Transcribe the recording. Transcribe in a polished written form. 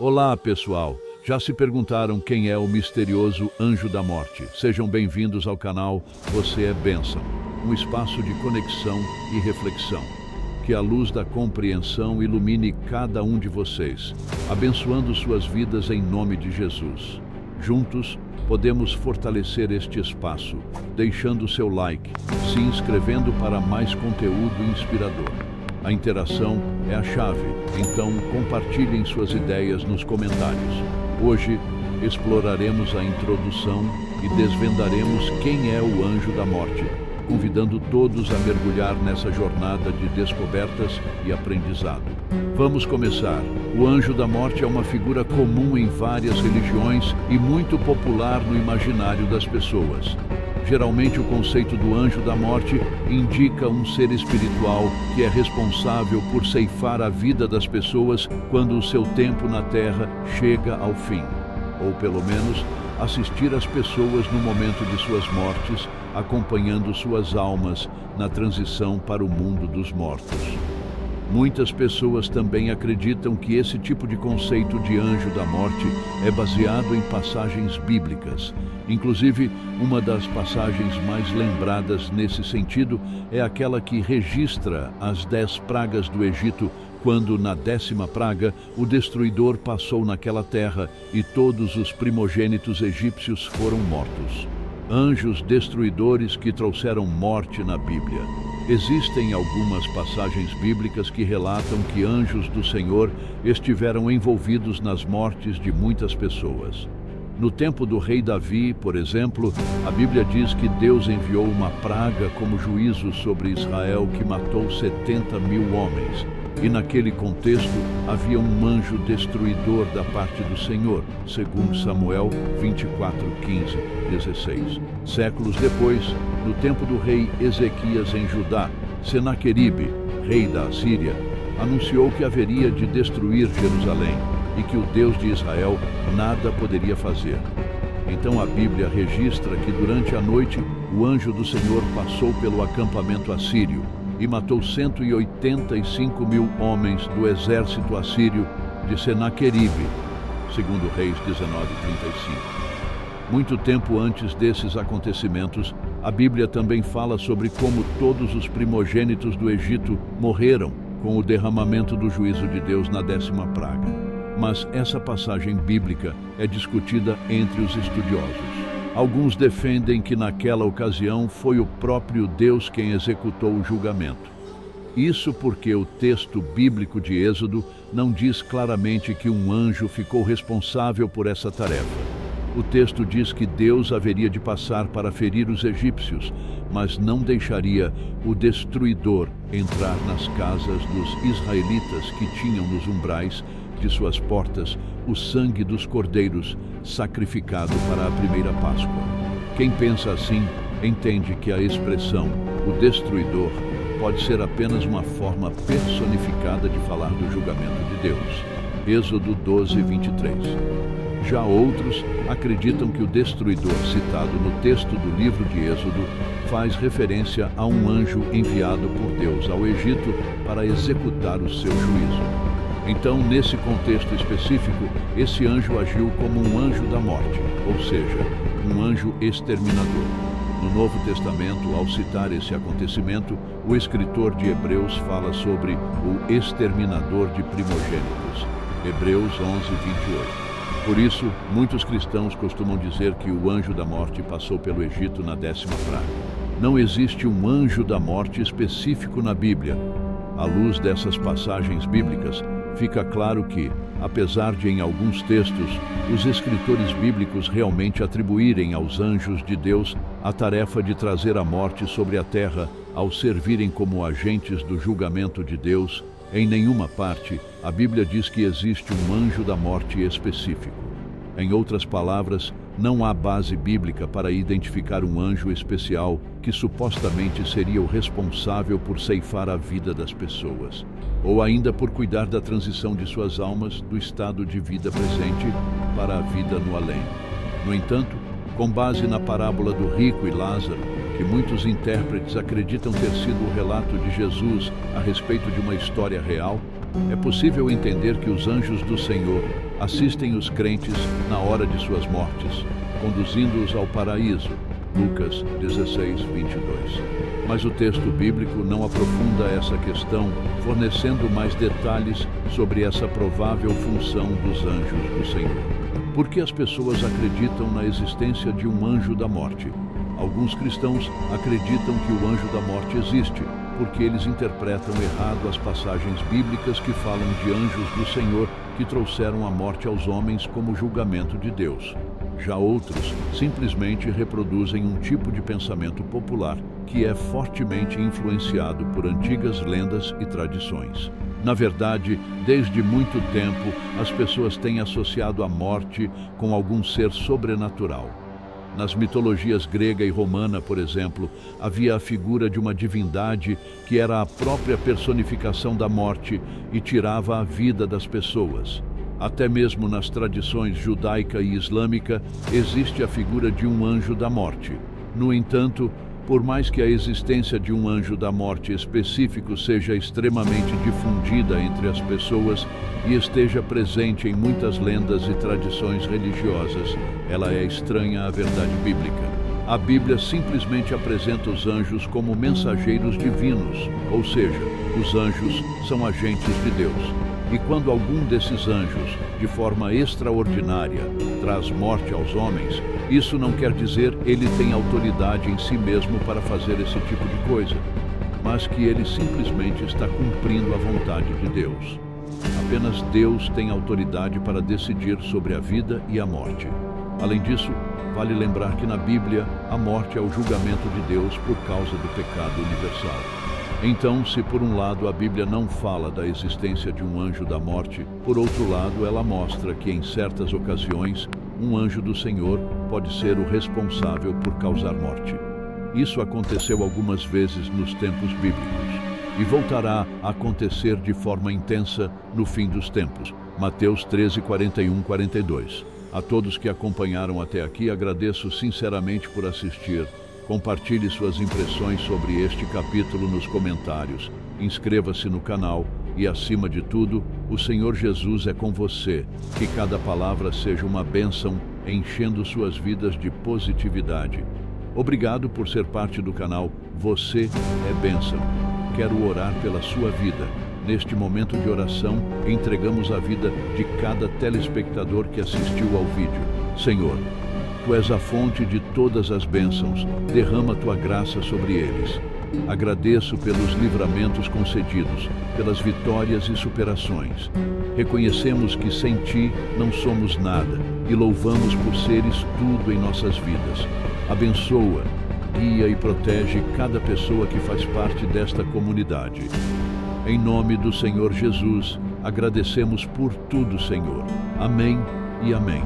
Olá, pessoal! Já se perguntaram quem é o misterioso Anjo da Morte? Sejam bem-vindos ao canal Você é Bênção, um espaço de conexão e reflexão. Que a luz da compreensão ilumine cada um de vocês, abençoando suas vidas em nome de Jesus. Juntos, podemos fortalecer este espaço, deixando seu like, se inscrevendo para mais conteúdo inspirador. A interação é a chave, então compartilhem suas ideias nos comentários. Hoje, exploraremos a introdução e desvendaremos quem é o Anjo da Morte, convidando todos a mergulhar nessa jornada de descobertas e aprendizado. Vamos começar. O Anjo da Morte é uma figura comum em várias religiões e muito popular no imaginário das pessoas. Geralmente, o conceito do Anjo da Morte indica um ser espiritual que é responsável por ceifar a vida das pessoas quando o seu tempo na Terra chega ao fim, ou pelo menos assistir as pessoas no momento de suas mortes, acompanhando suas almas na transição para o mundo dos mortos. Muitas pessoas também acreditam que esse tipo de conceito de Anjo da Morte é baseado em passagens bíblicas. Inclusive, uma das passagens mais lembradas nesse sentido é aquela que registra as 10 pragas do Egito, quando, na 10ª praga, o destruidor passou naquela terra e todos os primogênitos egípcios foram mortos. Anjos destruidores que trouxeram morte na Bíblia. Existem algumas passagens bíblicas que relatam que anjos do Senhor estiveram envolvidos nas mortes de muitas pessoas. No tempo do rei Davi, por exemplo, a Bíblia diz que Deus enviou uma praga como juízo sobre Israel que matou 70 mil homens. E naquele contexto havia um anjo destruidor da parte do Senhor, segundo Samuel 24:15-16. Séculos depois, no tempo do rei Ezequias em Judá, Senaqueribe, rei da Assíria, anunciou que haveria de destruir Jerusalém e que o Deus de Israel nada poderia fazer. Então a Bíblia registra que durante a noite o anjo do Senhor passou pelo acampamento assírio e matou 185 mil homens do exército assírio de Senaqueribe, segundo Reis 19:35. Muito tempo antes desses acontecimentos, a Bíblia também fala sobre como todos os primogênitos do Egito morreram com o derramamento do juízo de Deus na 10ª praga. Mas essa passagem bíblica é discutida entre os estudiosos. Alguns defendem que naquela ocasião foi o próprio Deus quem executou o julgamento. Isso porque o texto bíblico de Êxodo não diz claramente que um anjo ficou responsável por essa tarefa. O texto diz que Deus haveria de passar para ferir os egípcios, mas não deixaria o destruidor entrar nas casas dos israelitas que tinham nos umbrais de suas portas o sangue dos cordeiros sacrificado para a primeira Páscoa. Quem pensa assim entende que a expressão o destruidor pode ser apenas uma forma personificada de falar do julgamento de Deus. Êxodo 12:23. Já outros acreditam que o destruidor citado no texto do livro de Êxodo faz referência a um anjo enviado por Deus ao Egito para executar o seu juízo. Então, nesse contexto específico, esse anjo agiu como um anjo da morte, ou seja, um anjo exterminador. No Novo Testamento, ao citar esse acontecimento, o escritor de Hebreus fala sobre o exterminador de primogênitos. Hebreus 11:28. Por isso, muitos cristãos costumam dizer que o anjo da morte passou pelo Egito na 10ª praga. Não existe um anjo da morte específico na Bíblia. À luz dessas passagens bíblicas, fica claro que, apesar de em alguns textos, os escritores bíblicos realmente atribuírem aos anjos de Deus a tarefa de trazer a morte sobre a terra ao servirem como agentes do julgamento de Deus, em nenhuma parte a Bíblia diz que existe um anjo da morte específico. Em outras palavras, não há base bíblica para identificar um anjo especial que supostamente seria o responsável por ceifar a vida das pessoas, ou ainda por cuidar da transição de suas almas do estado de vida presente para a vida no além. No entanto, com base na parábola do rico e Lázaro, que muitos intérpretes acreditam ter sido o relato de Jesus a respeito de uma história real, É possível entender que os anjos do Senhor assistem os crentes na hora de suas mortes, conduzindo-os ao paraíso. Lucas 16, 22. Mas o texto bíblico não aprofunda essa questão, fornecendo mais detalhes sobre essa provável função dos anjos do Senhor. Por que as pessoas acreditam na existência de um anjo da morte? Alguns cristãos acreditam que o anjo da morte existe, porque eles interpretam errado as passagens bíblicas que falam de anjos do Senhor que trouxeram a morte aos homens como julgamento de Deus. Já outros simplesmente reproduzem um tipo de pensamento popular que é fortemente influenciado por antigas lendas e tradições. Na verdade, desde muito tempo, as pessoas têm associado a morte com algum ser sobrenatural. Nas mitologias grega e romana, por exemplo, havia a figura de uma divindade que era a própria personificação da morte e tirava a vida das pessoas. Até mesmo nas tradições judaica e islâmica existe a figura de um anjo da morte. No entanto, por mais que a existência de um anjo da morte específico seja extremamente difundida entre as pessoas e esteja presente em muitas lendas e tradições religiosas, ela é estranha à verdade bíblica. A Bíblia simplesmente apresenta os anjos como mensageiros divinos, ou seja, os anjos são agentes de Deus. E quando algum desses anjos, de forma extraordinária, traz morte aos homens, isso não quer dizer ele tem autoridade em si mesmo para fazer esse tipo de coisa, mas que ele simplesmente está cumprindo a vontade de Deus. Apenas Deus tem autoridade para decidir sobre a vida e a morte. Além disso, vale lembrar que na Bíblia, a morte é o julgamento de Deus por causa do pecado universal. Então, se por um lado a Bíblia não fala da existência de um anjo da morte, por outro lado ela mostra que em certas ocasiões, um anjo do Senhor pode ser o responsável por causar morte. Isso aconteceu algumas vezes nos tempos bíblicos e voltará a acontecer de forma intensa no fim dos tempos. Mateus 13, 41, 42. A todos que acompanharam até aqui, agradeço sinceramente por assistir. Compartilhe suas impressões sobre este capítulo nos comentários. Inscreva-se no canal e, acima de tudo, o Senhor Jesus é com você. Que cada palavra seja uma bênção, enchendo suas vidas de positividade. Obrigado por ser parte do canal. Você é bênção. Quero orar pela sua vida. Neste momento de oração, entregamos a vida de cada telespectador que assistiu ao vídeo. Senhor, Tu és a fonte de todas as bênçãos, derrama Tua graça sobre eles. Agradeço pelos livramentos concedidos, pelas vitórias e superações. Reconhecemos que sem Ti não somos nada e louvamos por seres tudo em nossas vidas. Abençoa, guia e protege cada pessoa que faz parte desta comunidade. Em nome do Senhor Jesus, agradecemos por tudo, Senhor. Amém e amém.